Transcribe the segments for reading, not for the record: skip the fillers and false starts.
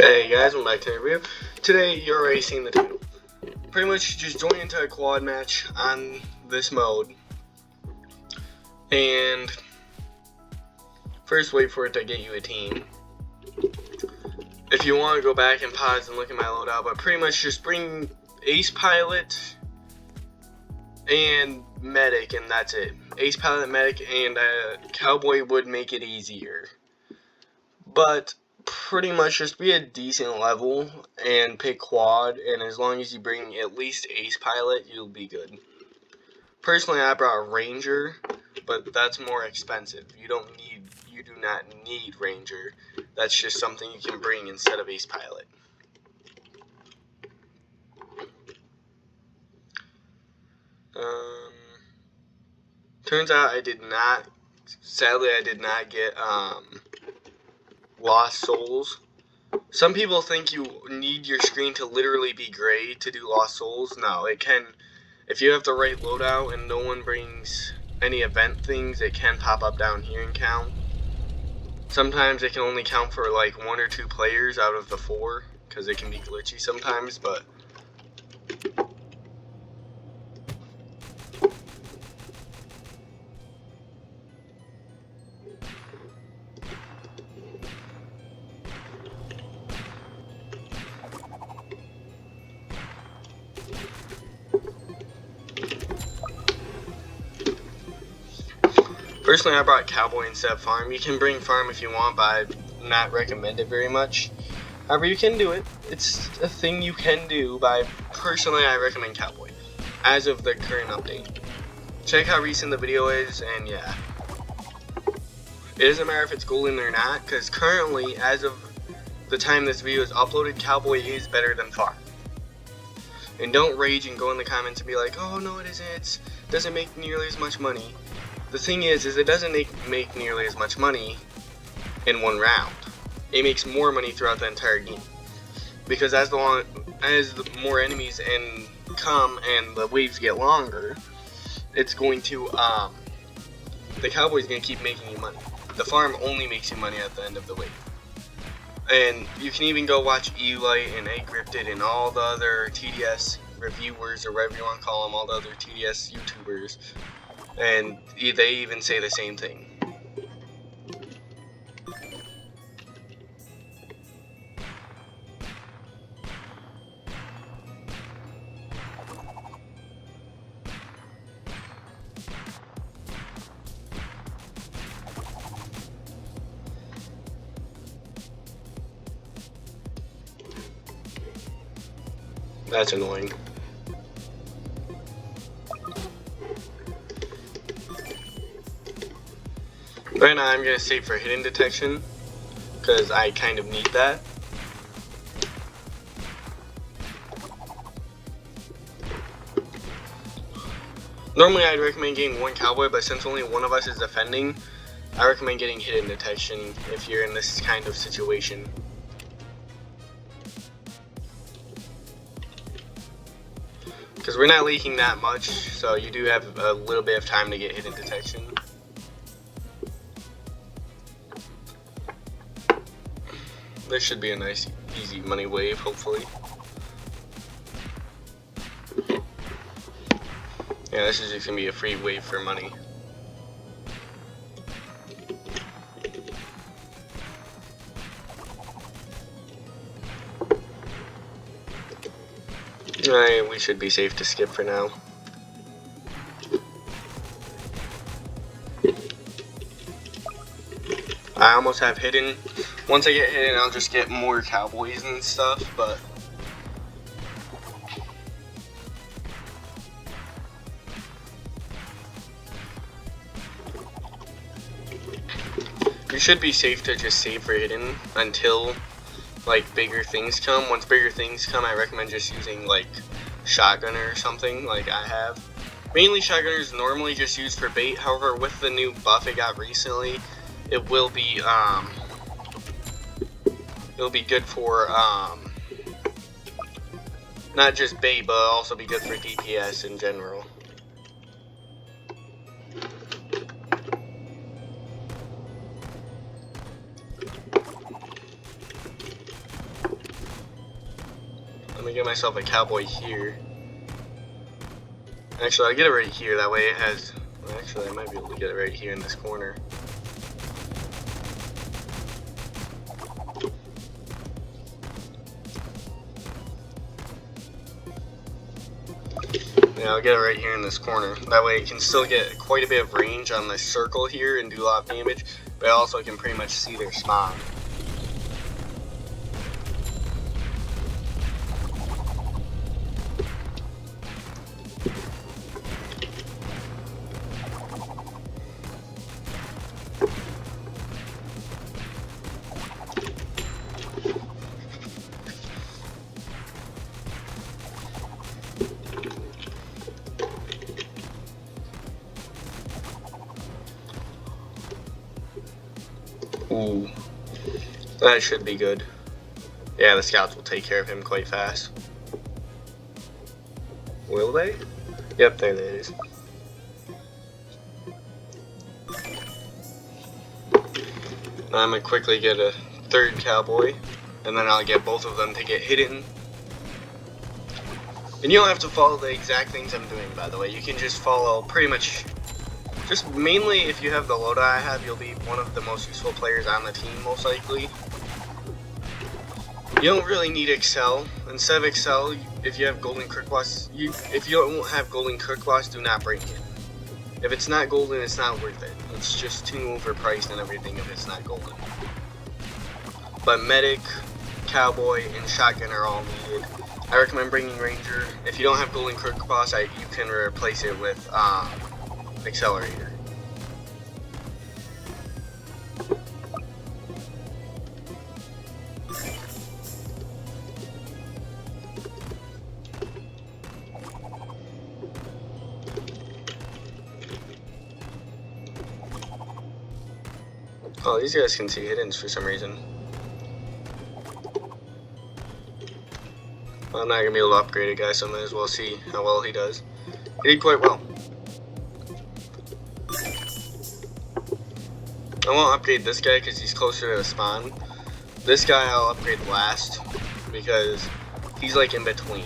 Hey guys, welcome back to the review. Today, you're already seeing the title. Pretty much just join into a quad match on this mode. And first wait for it to get you a team. If you want to go back and pause and look at my loadout, but pretty much just bring Ace Pilot and Medic, and that's it. Ace Pilot, Medic, and Cowboy would make it easier. But pretty much just be a decent level and pick quad, and as long as you bring at least Ace Pilot, you'll be good. Personally, I brought Ranger, but that's more expensive. You do not need Ranger. That's just something you can bring instead of Ace Pilot. Turns out sadly I did not get Lost Souls. Some people think you need your screen to literally be gray to do Lost Souls. No, it can. If you have the right loadout and no one brings any event things, it can pop up down here and count. Sometimes it can only count for like 1 or 2 players out of the 4, because it can be glitchy sometimes, but personally, I brought Cowboy instead of Farm. You can bring Farm if you want, but I not recommend it very much. However, you can do it. It's a thing you can do, but personally, I recommend Cowboy as of the current update. Check how recent the video is, and yeah. It doesn't matter if it's golden or not, because currently, as of the time this video is uploaded, Cowboy is better than Farm. And don't rage and go in the comments and be like, oh no it isn't, it doesn't make nearly as much money. The thing is it doesn't make nearly as much money in one round. It makes more money throughout the entire game. Because as the more enemies come and the waves get longer, it's going to, the Cowboy's going to keep making you money. The Farm only makes you money at the end of the wave. And you can even go watch Eli and Eggripped and all the other TDS reviewers, or whatever you want to call them, all the other TDS YouTubers. And they even say the same thing. That's annoying. Right now I'm going to save for hidden detection, because I kind of need that. Normally I'd recommend getting 1 Cowboy, but since only one of us is defending, I recommend getting hidden detection if you're in this kind of situation. Because we're not leaking that much, so you do have a little bit of time to get hidden detection. This should be a nice, easy money wave, hopefully. Yeah, this is just going to be a free wave for money. Alright, we should be safe to skip for now. I almost have hidden. Once I get hidden, I'll just get more Cowboys and stuff, but you should be safe to just save for hidden until like bigger things come. Once bigger things come, I recommend just using like shotgunner or something like I have. Mainly shotgunner is normally just used for bait. However, with the new buff it got recently, it will be good for not just bait, but also be good for DPS in general. Let me get myself a cowboy here. Actually, I'll get it right here. That way it has... Well, actually, I might be able to get it right here in this corner. Yeah, I'll get it right here in this corner. That way it can still get quite a bit of range on this circle here and do a lot of damage, but also can pretty much see their spawn. Ooh, that should be good. Yeah, the scouts will take care of him quite fast. Will they? Yep, there it is. Now I'm gonna quickly get a third cowboy, and then I'll get both of them to get hidden. And you don't have to follow the exact things I'm doing, by the way. You can just follow pretty much... Just mainly, if you have the loadout I have, you'll be one of the most useful players on the team, most likely. You don't really need Excel. Instead of Excel, if you have golden quick loss, if you don't have golden quick loss, do not bring it. If it's not golden, it's not worth it. It's just too overpriced and everything if it's not golden. But medic, cowboy, and shotgun are all needed. I recommend bringing ranger. If you don't have golden quick loss, you can replace it with accelerator. Oh, these guys can see hiddens for some reason. Well, I'm not gonna be able to upgrade it, guys, so I might as well see how well he does. He did quite well. I won't upgrade this guy because he's closer to the spawn. This guy I'll upgrade last because he's like in between.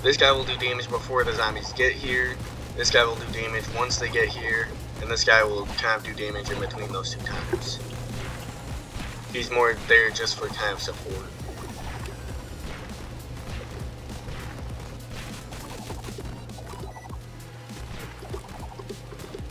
This guy will do damage before the zombies get here. This guy will do damage once they get here. And this guy will kind of do damage in between those two times. He's more there just for kind of support.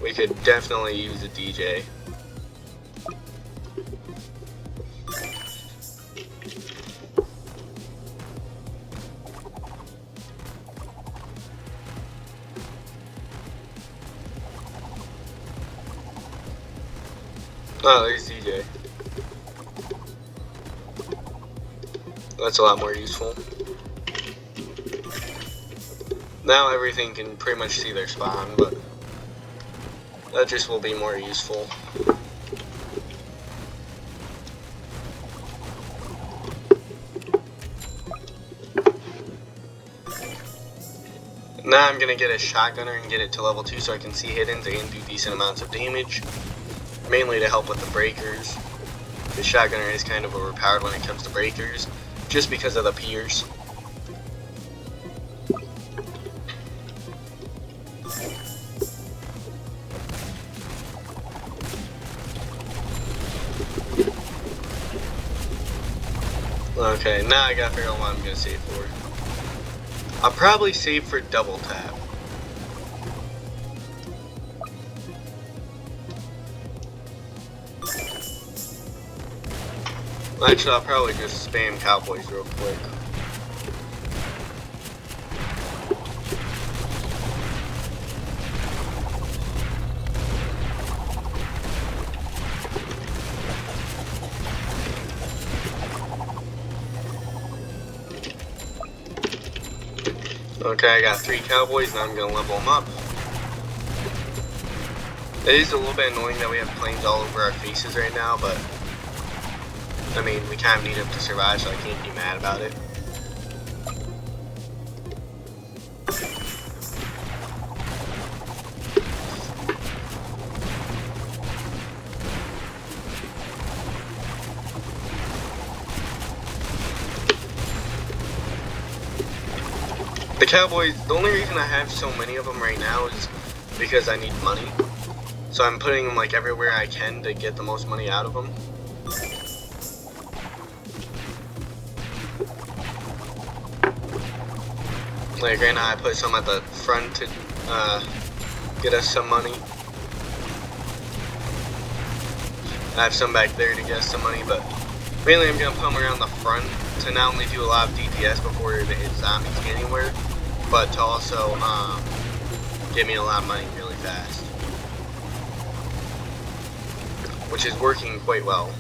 We could definitely use a DJ. Oh, there's DJ. That's a lot more useful. Now everything can pretty much see their spawn, but that just will be more useful. Now I'm gonna get a shotgunner and get it to level 2 so I can see hiddens and do decent amounts of damage. Mainly to help with the breakers. The shotgunner is kind of overpowered when it comes to breakers, just because of the piers. Okay, now I gotta figure out what I'm gonna save for. I'll probably save for double tap. Actually, I'll probably just spam cowboys real quick. Okay, I got 3 cowboys, now I'm gonna level them up. It is a little bit annoying that we have planes all over our faces right now, but I mean, we kind of need them to survive, so I can't be mad about it. The Cowboys, the only reason I have so many of them right now is because I need money. So I'm putting them like everywhere I can to get the most money out of them. Like right now I put some at the front to get us some money. I have some back there to get us some money, but mainly I'm going to put them around the front to not only do a lot of DPS before the zombies get anywhere, but to also get me a lot of money really fast. Which is working quite well.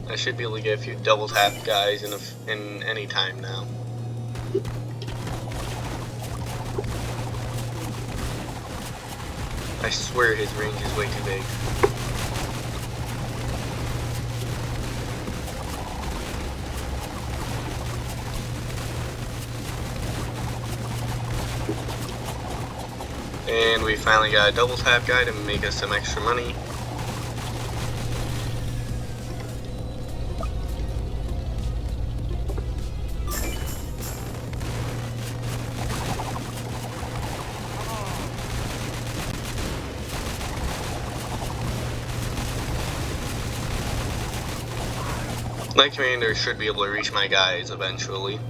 I should be able to get a few double tap guys in any time now. I swear his range is way too big. And we finally got a double tap guy to make us some extra money. My commander should be able to reach my guys eventually.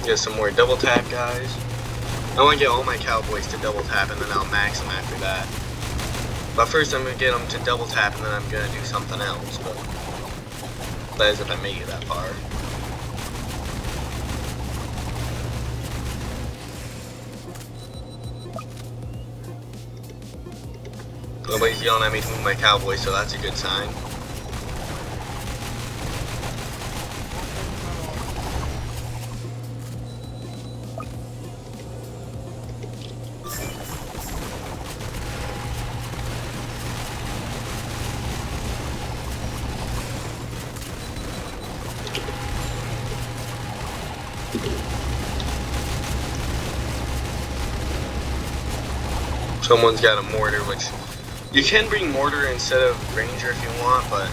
Get some more double tap guys. I want to get all my Cowboys to double tap and then I'll max them after that. But first I'm going to get them to double tap and then I'm going to do something else. But that is if I make it that far. Nobody's yelling at me to move my Cowboys, so that's a good sign. Someone's got a mortar, which you can bring mortar instead of ranger if you want, but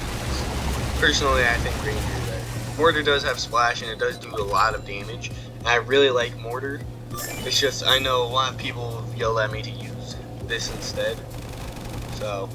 personally I think ranger is better. Mortar does have splash and it does do a lot of damage, and I really like mortar. It's just I know a lot of people yell at me to use this instead, so.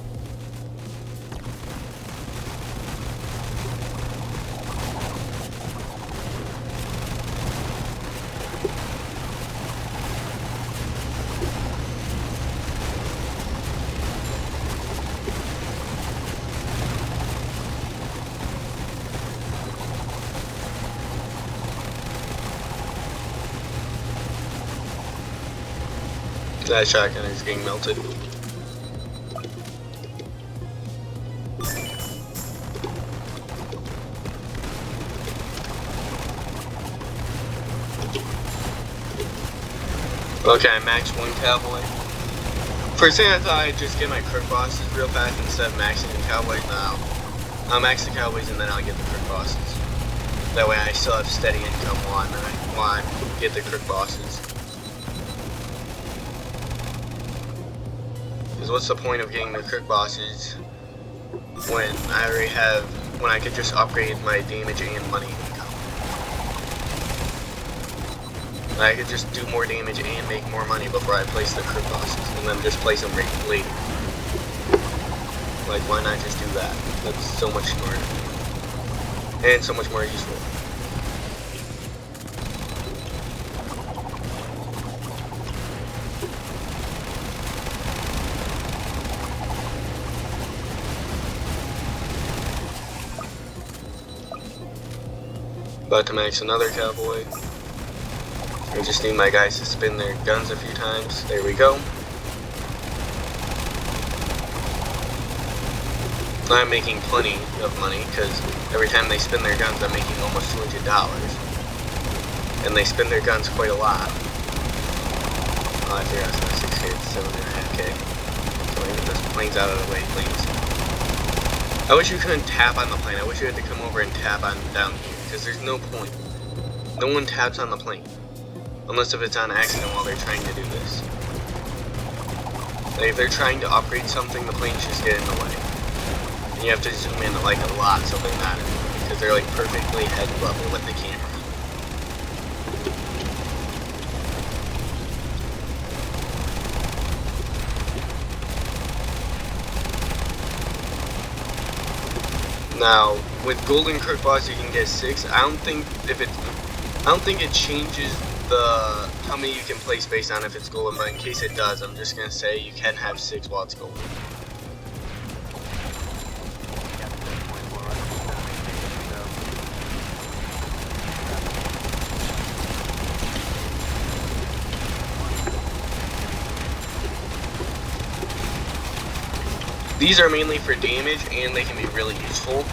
That shotgun is getting melted. Okay, I maxed one Cowboy. First thing I thought I'd just get my Crook Bosses real fast instead of maxing the Cowboys. Now I'll max the Cowboys and then I'll get the Crook Bosses. That way I still have steady income while I get the Crook Bosses. Because what's the point of getting the Crook Bosses when I already have, when I could just upgrade my damage and money income. I could just do more damage and make more money before I place the Crook Bosses, and then just place them later. Like, why not just do that? That's so much smarter. And so much more useful. About to max another Cowboy. I just need my guys to spin their guns a few times. There we go. I'm making plenty of money because every time they spin their guns, I'm making almost $200. And they spin their guns quite a lot. Oh, I forgot it's 6K, it's 7.5K. So I get this plane's out of the way, please. I wish you couldn't tap on the plane. I wish you had to come over and tap on down here, because there's no point. No one taps on the plane. Unless if it's on accident while they're trying to do this. Like if they're trying to upgrade something, the planes just get in the way. And you have to zoom in like a lot so they're not, because they're like perfectly head level with the camera. Now, with golden Kirk boss, you can get 6. I don't think it changes the how many you can place based on if it's golden, but in case it does, I'm just gonna say you can have 6 while it's golden. These are mainly for damage, and they can be really useful.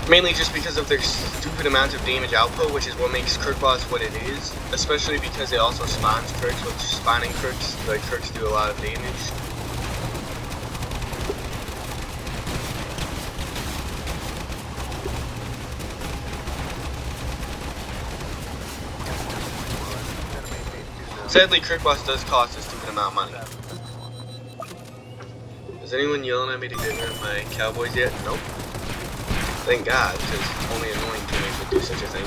Mainly just because of their stupid amount of damage output, which is what makes Kirk boss what it is. Especially because it also spawns Kirks, which spawning Kirks, the Kirks do a lot of damage. Sadly, Kirk boss does cost a stupid amount of money. Is anyone yelling at me to get rid of my Cowboys yet? Nope. Thank God, because only annoying teammates would do such a thing.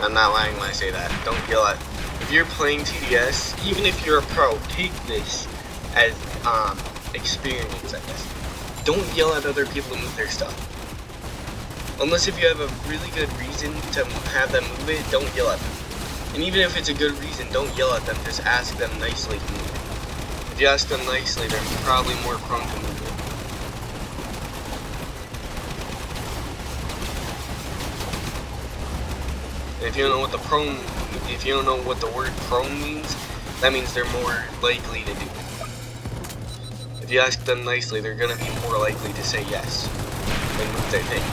I'm not lying when I say that. Don't yell at. If you're playing TDS, even if you're a pro, take this as experience, I guess. Don't yell at other people to move their stuff. Unless if you have a really good reason to have them move it, don't yell at them. And even if it's a good reason, don't yell at them, just ask them nicely to move it. If you ask them nicely, they're probably more prone to move it. And if you don't know what the word prone means, that means they're more likely to do it. If you ask them nicely, they're gonna be more likely to say yes and move their thing.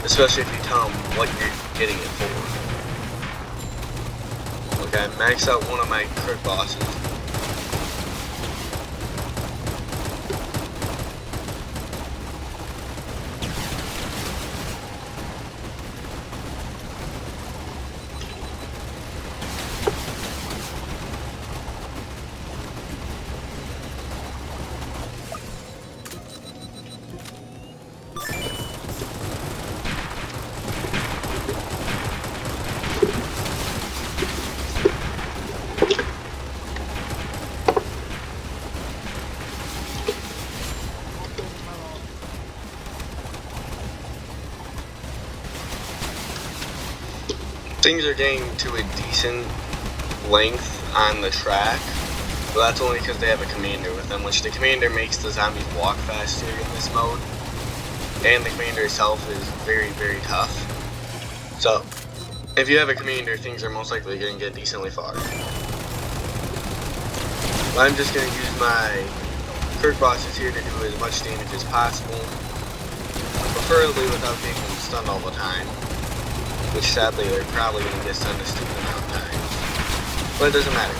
Especially if you tell them what you're getting it for. Okay, I maxed out one of my Kirk bosses. Things are getting to a decent length on the track, but that's only because they have a commander with them, which the commander makes the zombies walk faster in this mode, and the commander itself is very, very tough. So, if you have a commander, things are most likely going to get decently far. I'm just going to use my Kirk bosses here to do as much damage as possible, preferably without getting them stunned all the time. Which sadly they're probably going to get stunned a stupid amount of times. But it doesn't matter.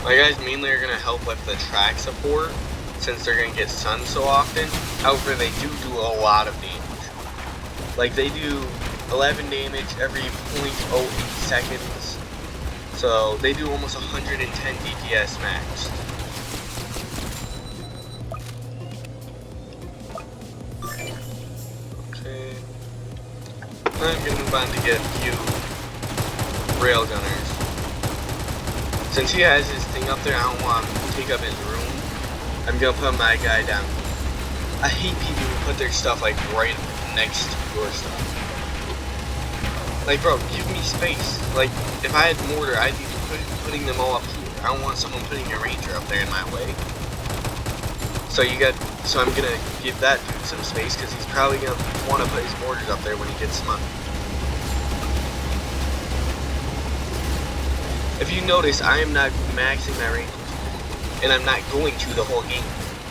My guys mainly are going to help with the track support, since they're going to get stunned so often. However, they do a lot of damage. Like, they do 11 damage every 0.08 seconds. So, they do almost 110 DPS max. I'm gonna move on to get a few railgunners. Since he has his thing up there, I don't want him to take up his room. I'm gonna put my guy down. I hate people who put their stuff like right next to your stuff. Like, bro, give me space. Like, if I had mortar, I'd be putting them all up here. I don't want someone putting a ranger up there in my way. So I'm gonna give that dude some space because he's probably gonna want to put his mortars up there when he gets money. If you notice, I am not maxing my rangers, and I'm not going to the whole game,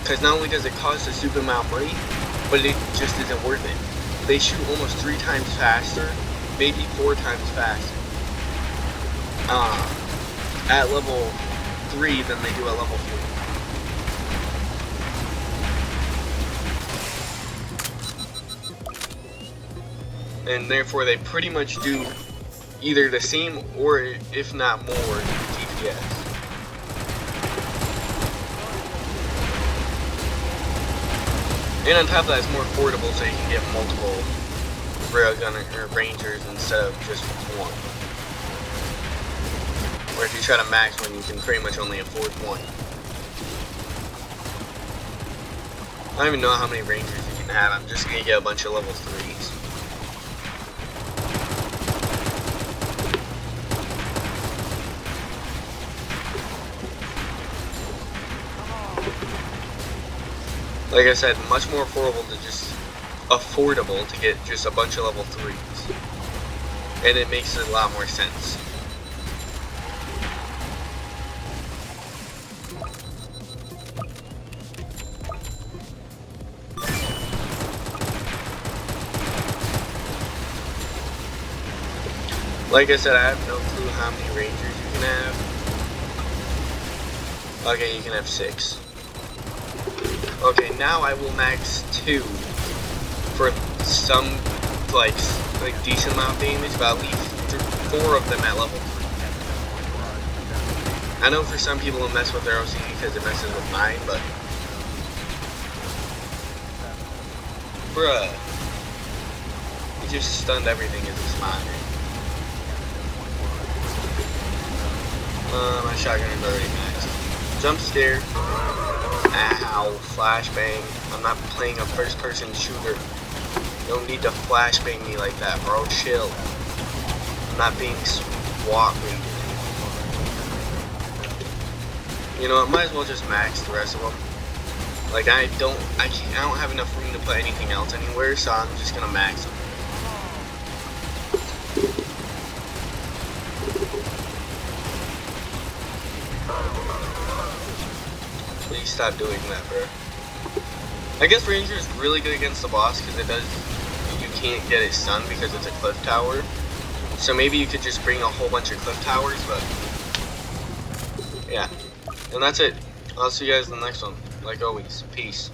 because not only does it cost a stupid amount of money, but it just isn't worth it. They shoot almost 3 times faster, maybe 4 times faster, at level 3 than they do at level 4. And therefore they pretty much do either the same or if not more DPS. And on top of that, it's more affordable, so you can get multiple railgun or rangers instead of just one. Or if you try to max one, you can pretty much only afford one. I don't even know how many rangers you can have. I'm just gonna get a bunch of level 3s. Like I said, much more affordable to get just a bunch of level 3s. And it makes a lot more sense. Like I said, I have no clue how many rangers you can have. Okay, you can have 6. Okay, now I will max 2 for some like decent amount of damage, but I'll leave 4 of them at level 3. I know for some people it'll mess with their OCD because it messes with mine, but bruh, he just stunned everything as he spawned. My shotgun is already maxed. Jump scare. Ow, flashbang. I'm not playing a first person shooter. You don't need to flashbang me like that, bro. Chill. I'm not being SWAT rated. You know, I might as well just max the rest of them. Like I don't have enough room to put anything else anywhere, so I'm just gonna max them. Please stop doing that, bro. I guess Ranger is really good against the boss because you can't get it stunned because it's a cliff tower. So maybe you could just bring a whole bunch of cliff towers, but yeah. And that's it. I'll see you guys in the next one. Like always, peace.